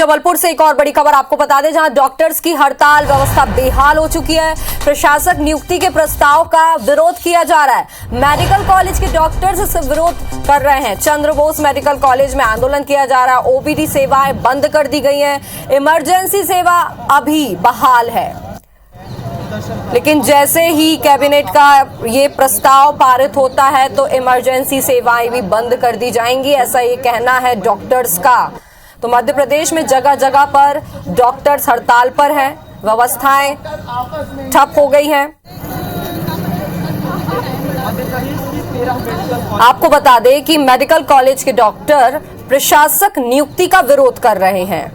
जबलपुर से एक और बड़ी खबर आपको बता दें, जहां डॉक्टर्स की हड़ताल, व्यवस्था बेहाल हो चुकी है। प्रशासक नियुक्ति के प्रस्ताव का विरोध किया जा रहा है। मेडिकल कॉलेज के डॉक्टर्स इसका विरोध कर रहे हैं। चंद्र बोस मेडिकल कॉलेज में आंदोलन किया जा रहा है। ओपीडी सेवाएं बंद कर दी गई हैं। इमरजेंसी सेवा अभी बहाल है, लेकिन जैसे ही कैबिनेट का ये प्रस्ताव पारित होता है तो इमरजेंसी सेवाएं भी बंद कर दी जाएंगी, ऐसा ये कहना है डॉक्टर्स का। तो मध्य प्रदेश में जगह जगह पर डॉक्टर्स हड़ताल पर हैं, व्यवस्थाएं ठप हो गई हैं। आपको बता दें कि मेडिकल कॉलेज के डॉक्टर प्रशासक नियुक्ति का विरोध कर रहे हैं।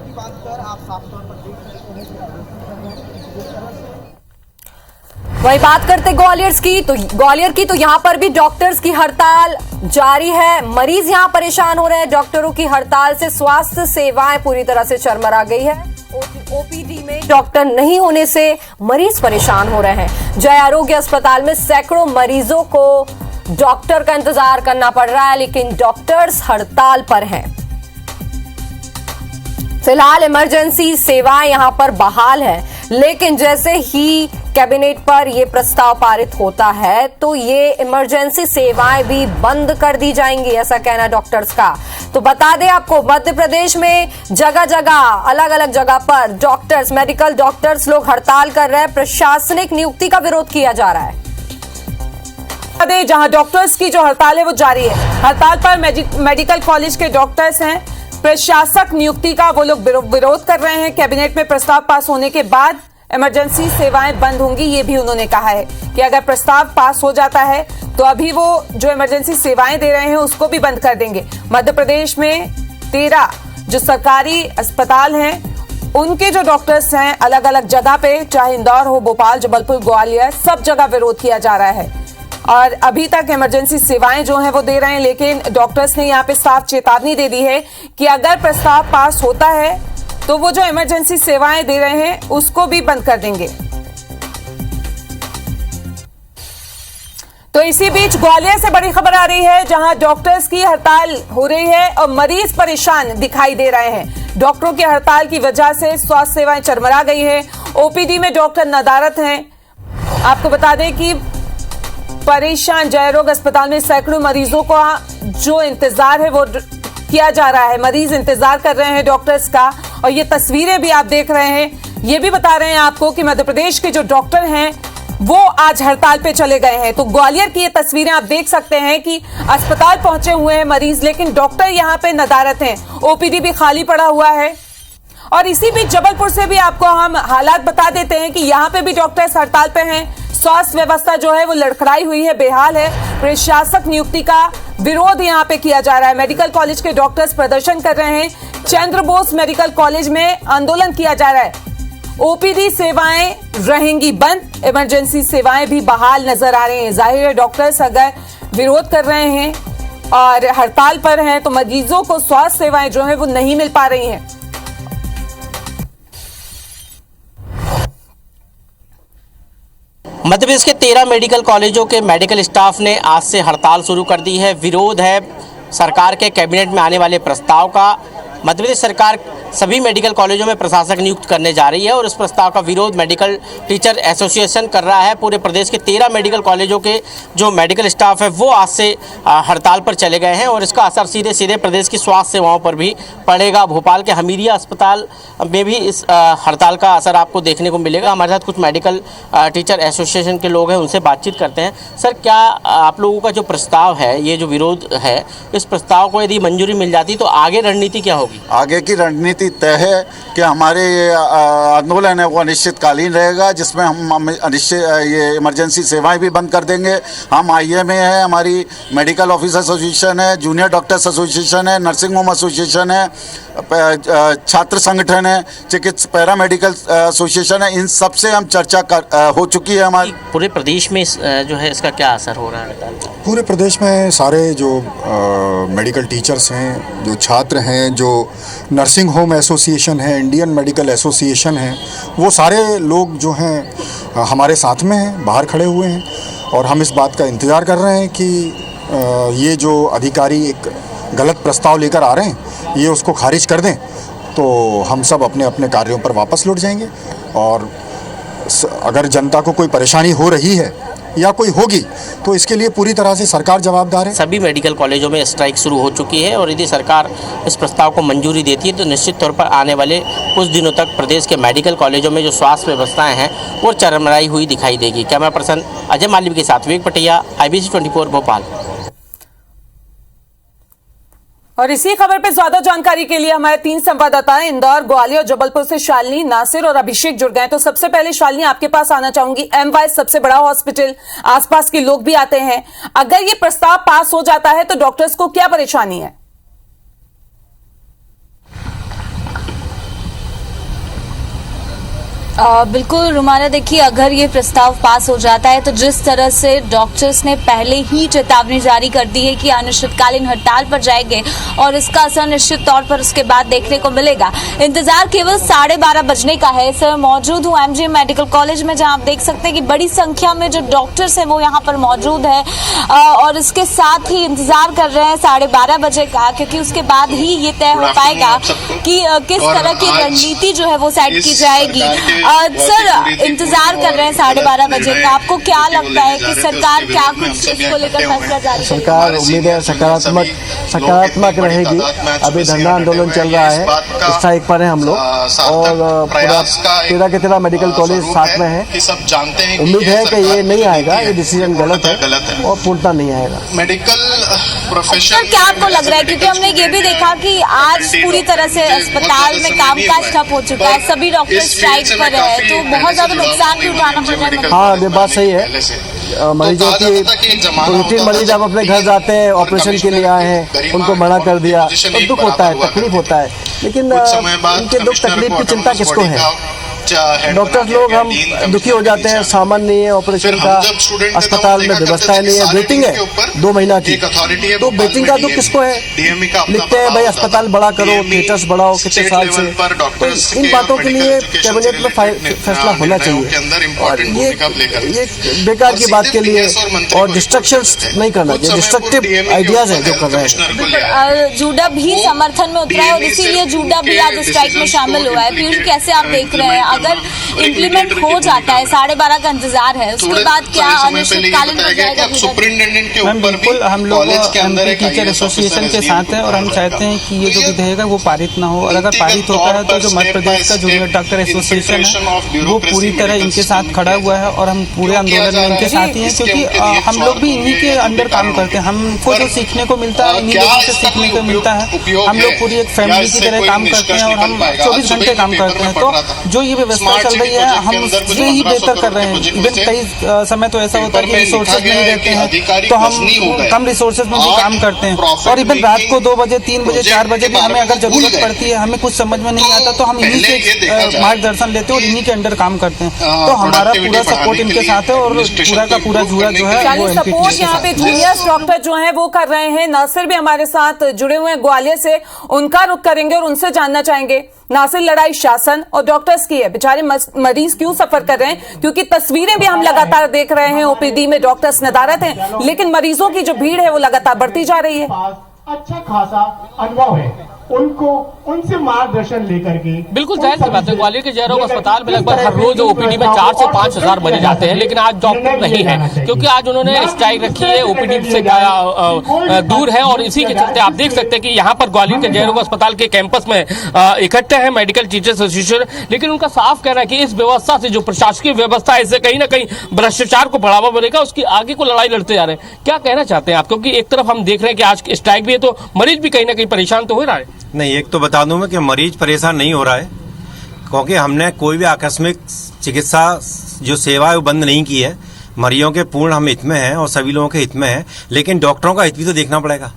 वही बात करते ग्वालियर की तो यहां पर भी डॉक्टर्स की हड़ताल जारी है। मरीज यहां परेशान हो रहे हैं। डॉक्टरों की हड़ताल से स्वास्थ्य सेवाएं पूरी तरह से चरमरा गई है। ओपीडी में डॉक्टर नहीं होने से मरीज परेशान हो रहे हैं। जय आरोग्य अस्पताल में सैकड़ों मरीजों को डॉक्टर का इंतजार करना पड़ रहा है, लेकिन डॉक्टर्स हड़ताल पर हैं। फिलहाल इमरजेंसी सेवाएं यहां पर बहाल है, लेकिन जैसे ही कैबिनेट पर यह प्रस्ताव पारित होता है तो ये इमरजेंसी सेवाएं भी बंद कर दी जाएंगी, ऐसा कहना डॉक्टर्स का। तो बता दें आपको, मध्य प्रदेश में जगह जगह, अलग अलग जगह पर डॉक्टर्स, मेडिकल डॉक्टर्स लोग हड़ताल कर रहे हैं। प्रशासनिक नियुक्ति का विरोध किया जा रहा है। जहां डॉक्टर्स की जो हड़ताल है वो जारी है। हड़ताल पर मेडिकल कॉलेज के डॉक्टर्स हैं। प्रशासक नियुक्ति का वो लोग विरोध कर रहे हैं। कैबिनेट में प्रस्ताव पास होने के बाद इमरजेंसी सेवाएं बंद होंगी, ये भी उन्होंने कहा है कि अगर प्रस्ताव पास हो जाता है तो अभी वो जो इमरजेंसी सेवाएं दे रहे हैं उसको भी बंद कर देंगे। मध्य प्रदेश में 13 जो सरकारी अस्पताल हैं उनके जो डॉक्टर्स हैं अलग अलग जगह पे, चाहे इंदौर हो, भोपाल, जबलपुर, ग्वालियर, सब जगह विरोध किया जा रहा है। और अभी तक इमरजेंसी सेवाएं जो हैं वो दे रहे हैं, लेकिन डॉक्टर्स ने यहाँ पे साफ चेतावनी दे दी है कि अगर प्रस्ताव पास होता है तो वो जो इमरजेंसी सेवाएं दे रहे हैं उसको भी बंद कर देंगे। तो इसी बीच ग्वालियर से बड़ी खबर आ रही है, जहां डॉक्टर्स की हड़ताल हो रही है और मरीज परेशान दिखाई दे रहे हैं। डॉक्टरों की हड़ताल की वजह से स्वास्थ्य सेवाएं चरमरा गई हैं। ओपीडी में डॉक्टर नदारत हैं। आपको बता दें कि परेशान जय आरोग्य अस्पताल में सैकड़ों मरीजों का जो इंतजार है वो किया जा रहा है। मरीज इंतजार कर रहे हैं डॉक्टर्स का, और ये तस्वीरें भी आप देख रहे हैं। ये भी बता रहे हैं आपको कि मध्य प्रदेश के जो डॉक्टर हैं वो आज हड़ताल पे चले गए हैं। तो ग्वालियर की ये तस्वीरें आप देख सकते हैं कि अस्पताल पहुंचे हुए हैं मरीज, लेकिन डॉक्टर यहाँ पे नदारत हैं। ओपीडी भी खाली पड़ा हुआ है। और इसी बीच जबलपुर से भी आपको हम हालात बता देते हैं कि यहाँ पे भी डॉक्टर्स हड़ताल पे हैं। स्वास्थ्य व्यवस्था जो है वो लड़खड़ाई हुई है, बेहाल है। प्रशासक नियुक्ति का विरोध यहाँ पे किया जा रहा है। मेडिकल कॉलेज के डॉक्टर्स प्रदर्शन कर रहे हैं। चंद्र बोस मेडिकल कॉलेज में आंदोलन किया जा रहा है। ओपीडी सेवाएं रहेंगी बंद, इमरजेंसी सेवाएं भी बहाल नजर आ रही हैं। जाहिर है डॉक्टर्स अगर विरोध कर रहे हैं और हड़ताल पर हैं तो मरीजों को स्वास्थ्य सेवाएं जो है वो नहीं मिल पा रही हैं। मध्य प्रदेश के 13 मेडिकल कॉलेजों के मेडिकल स्टाफ ने आज से हड़ताल शुरू कर दी है। विरोध है सरकार के कैबिनेट में आने वाले प्रस्ताव का। मध्य प्रदेश सरकार सभी मेडिकल कॉलेजों में प्रशासक नियुक्त करने जा रही है और इस प्रस्ताव का विरोध मेडिकल टीचर एसोसिएशन कर रहा है। पूरे प्रदेश के 13 मेडिकल कॉलेजों के जो मेडिकल स्टाफ है वो आज से हड़ताल पर चले गए हैं और इसका असर सीधे सीधे प्रदेश की स्वास्थ्य सेवाओं पर भी पड़ेगा। भोपाल के हमीरिया अस्पताल में भी इस हड़ताल का असर आपको देखने को मिलेगा। हमारे साथ कुछ मेडिकल टीचर एसोसिएशन के लोग हैं, उनसे बातचीत करते हैं। सर, क्या आप लोगों का जो प्रस्ताव है, ये जो विरोध है, इस प्रस्ताव को यदि मंजूरी मिल जाती तो आगे रणनीति क्या होगी? आगे की रणनीति तय है कि हमारे ये आंदोलन है वो अनिश्चितकालीन रहेगा, जिसमें हम ये इमरजेंसी सेवाएं भी बंद कर देंगे। हम IMA है, हमारी मेडिकल ऑफिसर एसोसिएशन है, जूनियर डॉक्टर्स एसोसिएशन है, नर्सिंग होम एसोसिएशन है, छात्र संगठन है, चिकित्सा पैरामेडिकल एसोसिएशन है, इन सब से हम चर्चा हो चुकी है हमारी। पूरे प्रदेश में जो है इसका क्या असर हो रहा है? पूरे प्रदेश में सारे जो मेडिकल टीचर्स हैं, जो छात्र हैं, जो नर्सिंग होम एसोसिएशन है, इंडियन मेडिकल एसोसिएशन है, वो सारे लोग जो हैं हमारे साथ में हैं, बाहर खड़े हुए हैं और हम इस बात का इंतज़ार कर रहे हैं कि ये जो अधिकारी एक गलत प्रस्ताव लेकर आ रहे हैं ये उसको खारिज कर दें तो हम सब अपने अपने कार्यों पर वापस लौट जाएंगे। और अगर जनता को कोई परेशानी हो रही है या कोई होगी तो इसके लिए पूरी तरह से सरकार जवाबदार है। सभी मेडिकल कॉलेजों में स्ट्राइक शुरू हो चुकी है और यदि सरकार इस प्रस्ताव को मंजूरी देती है तो निश्चित तौर पर आने वाले कुछ दिनों तक प्रदेश के मेडिकल कॉलेजों में जो स्वास्थ्य व्यवस्थाएं हैं वो चरमराई हुई दिखाई देगी। कैमरा पर्सन अजय मालवी के साथ विवेक पटिया, IBC 24 भोपाल। और इसी खबर पे ज्यादा जानकारी के लिए हमारे 3 संवाददाता इंदौर, ग्वालियर और जबलपुर से शालिनी, नासिर और अभिषेक जुड़ गए। तो सबसे पहले शालिनी आपके पास आना चाहूंगी। MY सबसे बड़ा हॉस्पिटल, आसपास के लोग भी आते हैं। अगर ये प्रस्ताव पास हो जाता है तो डॉक्टर्स को क्या परेशानी है? बिल्कुल रुमाना, देखिए अगर ये प्रस्ताव पास हो जाता है तो जिस तरह से डॉक्टर्स ने पहले ही चेतावनी जारी कर दी है कि अनिश्चितकालीन हड़ताल पर जाएंगे और इसका असर निश्चित तौर पर उसके बाद देखने को मिलेगा। इंतजार केवल 12:30 बजने का है। सर मौजूद हूँ MGM मेडिकल कॉलेज में, जहां आप देख सकते हैं कि बड़ी संख्या में जो डॉक्टर्स हैं वो यहाँ पर मौजूद है और इसके साथ ही इंतजार कर रहे हैं 12:30 बजे का, क्योंकि उसके बाद ही ये तय हो पाएगा कि किस तरह की रणनीति जो है वो सेट की जाएगी। सर इंतजार कर रहे हैं 12:30 बजे का, आपको क्या लगता है कि सरकार क्या कुछ इसको लेकर फैसला जारी? सरकार उम्मीद है सकारात्मक रहेगी। अभी धरना आंदोलन चल रहा है, स्ट्राइक पर है हम लोग और पूरा 13 के 13 मेडिकल कॉलेज साथ में है। उम्मीद है कि ये नहीं आएगा, ये डिसीजन गलत है और पूर्णतः नहीं आएगा। मेडिकल प्रोफेशन क्या आपको लग रहा है, क्योंकि हमने ये भी देखा कि आज पूरी तरह से अस्पताल में कामकाज ठप हो चुका है, सभी डॉक्टर स्ट्राइक पर है, तो बहुत ज्यादा नुकसान भी उठाना पड़ रहा है। हाँ, ये बात सही है। मरीजों की रूटीन मरीज अब अपने घर जाते हैं, ऑपरेशन के लिए आए हैं, उनको मना कर दिया तो दुख होता है, तकलीफ होता है। लेकिन इनके दुख तकलीफ की चिंता किसको है? डॉक्टर्स लोग हम दुखी हो जाते हैं, सामान नहीं है ऑपरेशन का, अस्पताल में व्यवस्थाएं नहीं है, वेटिंग है 2 महीना की, तो वेटिंग का दुख किसको है? लिखते हैं भाई अस्पताल बड़ा करो, थिएटर्स बढ़ाओ कितने साल से, तो इन बातों के लिए कैबिनेट में फैसला होना चाहिए। और ये बेकार की बात के लिए और डिस्ट्रक्शंस नहीं करना चाहिए, डिस्ट्रक्टिव आइडियाज है जो कर रहे हैं। जूडा भी समर्थन में उतरा है और इसीलिए जूडा भी आज स्ट्राइक में शामिल हुआ है। पीयूष, कैसे आप देख रहे हैं, अगर इम्प्लीमेंट हो जाता है, 12:30 का इंतजार है, उसके बाद क्या अनिश्चितकालीन हो जाएगा? सुपरिटेंडेंट के ऊपर बिल्कुल हम लोग टीचर एसोसिएशन के साथ हैं और हम चाहते हैं कि ये जो विधेयक है वो पारित ना हो, और अगर पारित होता है तो जो मध्य प्रदेश का जूनियर डॉक्टर एसोसिएशन है वो पूरी तरह इनके साथ खड़ा हुआ है और हम पूरे आंदोलन में इनके साथ ही हैं, क्योंकि हम लोग भी इन्हीं के अंडर काम करते हैं। हमको जो सीखने को मिलता है इन्हीं लोगों से सीखने को मिलता है। हम लोग पूरी एक फैमिली की तरह काम करते हैं और हम 24 घंटे काम करते हैं। तो जो ये व्यवस्था चल रही है हम उससे ही बेहतर कर रहे हैं। इवन कई समय तो ऐसा होता है कि रिसोर्सेज नहीं रहते हैं तो हम कम रिसोर्सेज में भी काम करते हैं, और इवन रात को 2 बजे 3 बजे 4 बजे भी हमें अगर जरूरत पड़ती है, हमें कुछ समझ में नहीं आता तो हम इन्हीं से मार्गदर्शन लेते हैं और इन्हीं के अंडर काम करते हैं। तो हमारा पूरा सपोर्ट इनके साथ है और पूरा का पूरा जुड़ा जो है वो सपोर्ट यहाँ पे जूनियर डॉक्टर जो है वो कर रहे हैं। नासिर भी हमारे साथ जुड़े हुए हैं ग्वालियर से, उनका रुख करेंगे और उनसे जानना चाहेंगे। नासिर, लड़ाई शासन और डॉक्टर्स की है, बेचारे मरीज क्यों सफर कर रहे हैं? क्योंकि तस्वीरें भी हम लगातार देख रहे हैं, ओपीडी में डॉक्टर्स नदारत हैं, लेकिन मरीजों की जो भीड़ है वो लगातार बढ़ती जा रही है। अच्छा खासा अनुभव है, उनको उनसे मार्गदर्शन लेकर के बिल्कुल जाहिर सी बात है। ग्वालियर के जयरोग अस्पताल में लगभग हर रोज ओपीडी में 4 से 5 हजार मरीज आते हैं, लेकिन आज डॉक्टर नहीं है क्योंकि आज उन्होंने स्ट्राइक रखी है, ओपीडी से दूर है और इसी के चलते आप देख सकते हैं कि यहाँ पर ग्वालियर के जयरोग अस्पताल के कैंपस में इकट्ठे हैं मेडिकल टीचर्स एसोसिएशन। लेकिन उनका साफ कहना है कि इस व्यवस्था से जो प्रशासकीय व्यवस्था है इससे कहीं ना कहीं भ्रष्टाचार को बढ़ावा मिलेगा, उसकी आगे को लड़ाई लड़ते जा रहे हैं। क्या कहना चाहते हैं आप, क्योंकि एक तरफ हम देख रहे हैं कि आज स्ट्राइक भी है तो मरीज भी कहीं ना कहीं परेशान तो हो रहा है। नहीं, एक तो बता दूं मैं कि मरीज परेशान नहीं हो रहा है, क्योंकि हमने कोई भी आकस्मिक चिकित्सा जो सेवा है वो बंद नहीं की है। मरीजों के पूर्ण हम हित में हैं और सभी लोगों के हित में है, लेकिन डॉक्टरों का हित भी तो देखना पड़ेगा।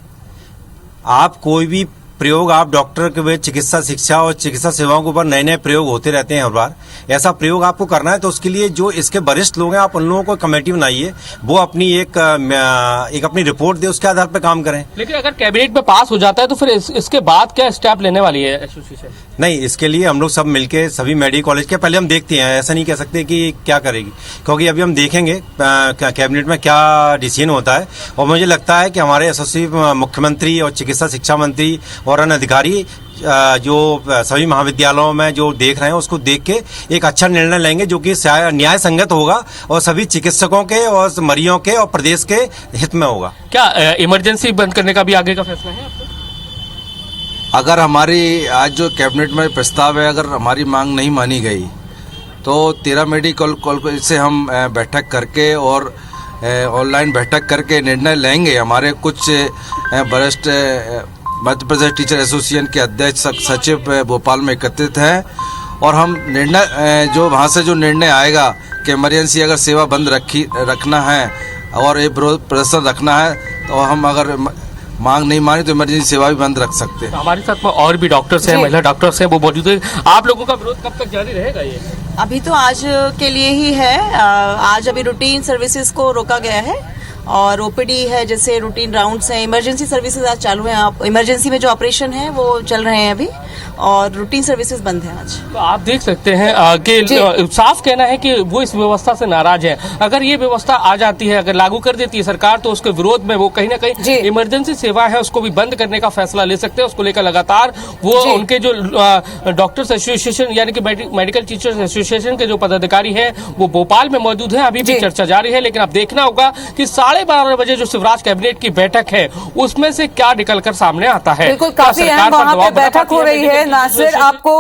आप कोई भी प्रयोग, आप डॉक्टर के चिकित्सा शिक्षा और चिकित्सा सेवाओं के ऊपर नए नए प्रयोग होते रहते हैं हर बार। ऐसा प्रयोग आपको करना है तो उसके लिए जो इसके वरिष्ठ लोग हैं आप उन लोगों को कमेटी बनाइए, वो अपनी एक अपनी रिपोर्ट दे, उसके आधार पर काम करें। लेकिन अगर कैबिनेट में पास हो जाता है तो फिर इसके बाद क्या स्टेप लेने वाली है एसोसिएशन? नहीं, इसके लिए हम लोग सब मिलके सभी मेडिकल कॉलेज के पहले हम देखते हैं, ऐसा नहीं कह सकते कि क्या करेगी, क्योंकि अभी हम देखेंगे कैबिनेट में क्या डिसीजन होता है। और मुझे लगता है कि हमारे यशस्वी मुख्यमंत्री और चिकित्सा शिक्षा मंत्री और अन्य अधिकारी जो सभी महाविद्यालयों में जो देख रहे हैं उसको देख के एक अच्छा निर्णय लेंगे जो कि न्याय संगत होगा और सभी चिकित्सकों के और मरीजों के और प्रदेश के हित में होगा। क्या इमरजेंसी बंद करने का भी आगे का फैसला है आपका? अगर हमारी आज जो कैबिनेट में प्रस्ताव है, अगर हमारी मांग नहीं मानी गई तो 13 मेडिकल कॉलेज से हम बैठक करके और ऑनलाइन बैठक करके निर्णय लेंगे। हमारे कुछ वरिष्ठ मध्य प्रदेश टीचर एसोसिएशन के अध्यक्ष सचिव भोपाल में एकत्रित हैं और हम निर्णय जो वहाँ से जो निर्णय आएगा कि इमरजेंसी अगर सेवा बंद रखना है और ये विरोध प्रदर्शन रखना है तो हम अगर मांग नहीं मानी तो इमरजेंसी सेवा भी बंद रख सकते हैं। हमारे साथ में और भी डॉक्टर्स हैं, महिला डॉक्टर्स हैं, वो मौजूद है। आप लोगों का विरोध कब तक जारी रहेगा? ये अभी तो आज के लिए ही है। आज अभी रूटीन सर्विसेज को रोका गया है और ओपीडी है, जैसे रूटीन राउंड्स हैं। इमरजेंसी सर्विसेज आज चालू हैं। इमरजेंसी में जो ऑपरेशन है वो चल रहे हैं अभी और रूटीन सर्विसेज बंद है आज। तो आप देख सकते हैं कि साफ कहना है कि वो इस व्यवस्था से नाराज है। अगर ये व्यवस्था आ जाती है, अगर लागू कर देती है सरकार, तो उसके विरोध में वो कहीं ना कहीं इमरजेंसी सेवा है उसको भी बंद करने का फैसला ले सकते हैं। उसको लेकर लगातार वो उनके जो डॉक्टर्स एसोसिएशन यानी कि मेडिकल टीचर्स एसोसिएशन के जो पदाधिकारी हैं वो भोपाल में मौजूद हैं। अभी भी चर्चा जारी है, लेकिन अब देखना होगा कि 12:30 बजे जो शिवराज कैबिनेट की बैठक है उसमें से क्या निकलकर सामने आता है। बिल्कुल, काफी अहम वहां पे बैठक हो रही है। नासिर, आपको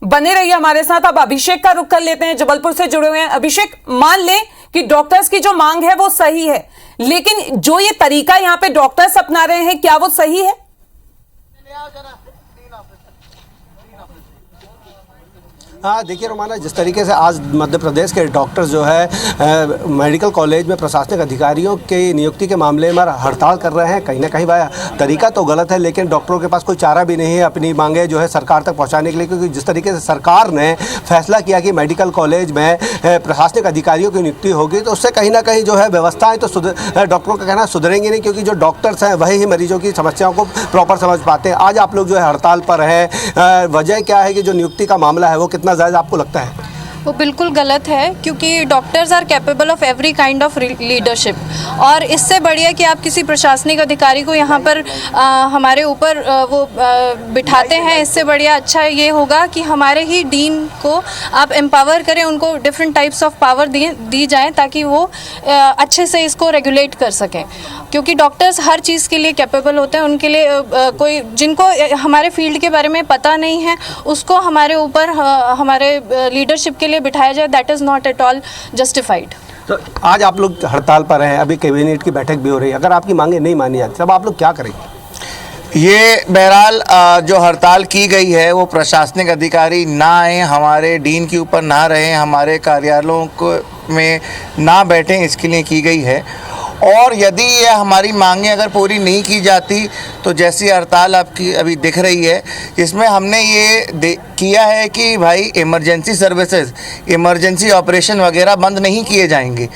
बने रहिए हमारे साथ। अब अभिषेक का रुख कर लेते हैं, जबलपुर से जुड़े हुए हैं। अभिषेक, मान लें कि डॉक्टर्स की जो मांग है वो सही है, लेकिन जो ये तरीका यहाँ पे डॉक्टर्स अपना रहे हैं, क्या वो सही है? हाँ, देखिए रोमाना, जिस तरीके से आज मध्य प्रदेश के डॉक्टर्स जो है मेडिकल कॉलेज में प्रशासनिक अधिकारियों की नियुक्ति के मामले में हड़ताल कर रहे हैं, कहीं ना कहीं वह तरीका तो गलत है, लेकिन डॉक्टरों के पास कोई चारा भी नहीं है अपनी मांगे जो है सरकार तक पहुंचाने के लिए। क्योंकि जिस तरीके से सरकार ने फैसला किया कि मेडिकल कॉलेज में प्रशासनिक अधिकारियों की नियुक्ति होगी, तो उससे कहीं ना कहीं जो है व्यवस्थाएँ तो डॉक्टरों का कहना सुधरेंगी नहीं, क्योंकि जो डॉक्टर्स हैं वही ही मरीजों की समस्याओं को प्रॉपर समझ पाते हैं। आज आप लोग जो है हड़ताल पर हैं, वजह क्या है कि जो नियुक्ति का मामला है वो कितना जायज़ आपको लगता है? वो बिल्कुल गलत है, क्योंकि doctors are capable of every kind of leadership. और इससे बढ़िया कि आप किसी प्रशासनिक अधिकारी को यहाँ पर हमारे ऊपर बिठाते हैं, इससे बढ़िया अच्छा ये होगा कि हमारे ही डीन को आप एम्पावर करें, उनको डिफरेंट टाइप्स ऑफ पावर दी जाएं ताकि वो अच्छे से इसको रेगुलेट कर सकें। क्योंकि डॉक्टर्स हर चीज़ के लिए कैपेबल होते हैं। उनके लिए कोई जिनको हमारे फील्ड के बारे में पता नहीं है उसको हमारे ऊपर हमारे लीडरशिप के लिए बिठाया जाए, that is not at all justified. तो आज आप लोग हड़ताल पर हैं, अभी कैबिनेट की बैठक भी हो रही है, अगर आपकी मांगे नहीं मानी जाती तब आप लोग क्या करेंगे? ये बहरहाल जो हड़ताल की गई है वो प्रशासनिक अधिकारी ना आए, हमारे डीन के ऊपर ना रहें, हमारे कार्यालयों को में ना बैठें, इसके लिए की गई है। और यदि ये हमारी मांगें अगर पूरी नहीं की जाती तो जैसी हड़ताल आपकी अभी दिख रही है, इसमें हमने ये किया है कि भाई इमरजेंसी सर्विसेज, इमरजेंसी ऑपरेशन वगैरह बंद नहीं किए जाएंगे।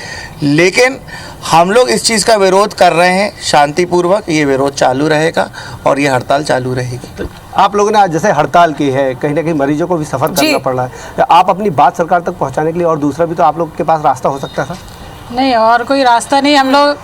लेकिन हम लोग इस चीज़ का विरोध कर रहे हैं शांतिपूर्वक, ये विरोध चालू रहेगा और ये हड़ताल चालू रहेगी। तो आप लोगों ने आज जैसे हड़ताल की है, कहीं ना कहीं मरीजों को भी सफ़र करना पड़ रहा है, आप अपनी बात सरकार तक पहुँचाने के लिए और दूसरा भी तो आप लोग के पास रास्ता हो सकता था? नहीं, और कोई रास्ता नहीं। हम लोग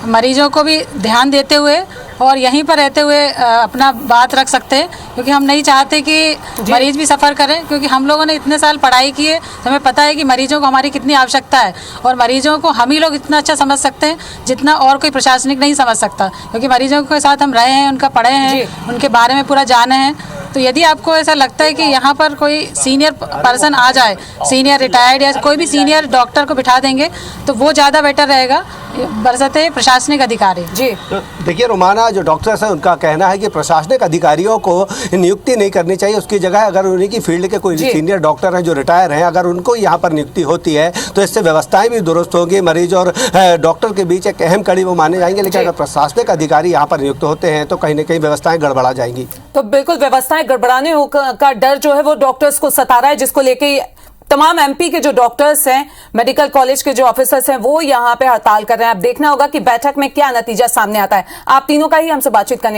मरीजों को भी ध्यान देते हुए और यहीं पर रहते हुए अपना बात रख सकते हैं, क्योंकि हम नहीं चाहते कि मरीज भी सफ़र करें। क्योंकि हम लोगों ने इतने साल पढ़ाई की है, तो हमें पता है कि मरीजों को हमारी कितनी आवश्यकता है, और मरीजों को हम ही लोग इतना अच्छा समझ सकते हैं जितना और कोई प्रशासनिक नहीं समझ सकता। क्योंकि मरीजों के साथ हम रहे हैं, उनका पढ़े हैं, उनके बारे में पूरा जाने हैं। तो यदि आपको ऐसा लगता है कि यहाँ पर कोई सीनियर पर्सन आ जाए, सीनियर रिटायर्ड या कोई भी सीनियर डॉक्टर को बिठा देंगे तो वो ज़्यादा बेटर रहेगा बरसते प्रशासनिक अधिकारी। जी, तो देखिए रोमाना, जो डॉक्टर्स हैं उनका कहना है कि प्रशासनिक अधिकारियों को नियुक्ति नहीं करनी चाहिए, उसकी जगह अगर उन्हीं की फील्ड के कोई सीनियर डॉक्टर हैं जो रिटायर हैं, अगर उनको यहाँ पर नियुक्ति होती है तो इससे व्यवस्थाएं भी दुरुस्त होंगी, मरीज और डॉक्टर के बीच एक अहम कड़ी वो माने जाएंगे। लेकिन अगर प्रशासनिक अधिकारी यहाँ पर नियुक्त होते हैं तो कहीं ना कहीं व्यवस्थाएं गड़बड़ा जाएंगी। तो बिल्कुल व्यवस्थाएं गड़बड़ाने का डर जो है वो डॉक्टर्स को सता रहा है, जिसको लेके तमाम एमपी के जो डॉक्टर्स हैं, मेडिकल कॉलेज के जो ऑफिसर्स हैं, वो यहां पे हड़ताल कर रहे हैं। अब देखना होगा कि बैठक में क्या नतीजा सामने आता है। आप तीनों का ही हमसे बातचीत करने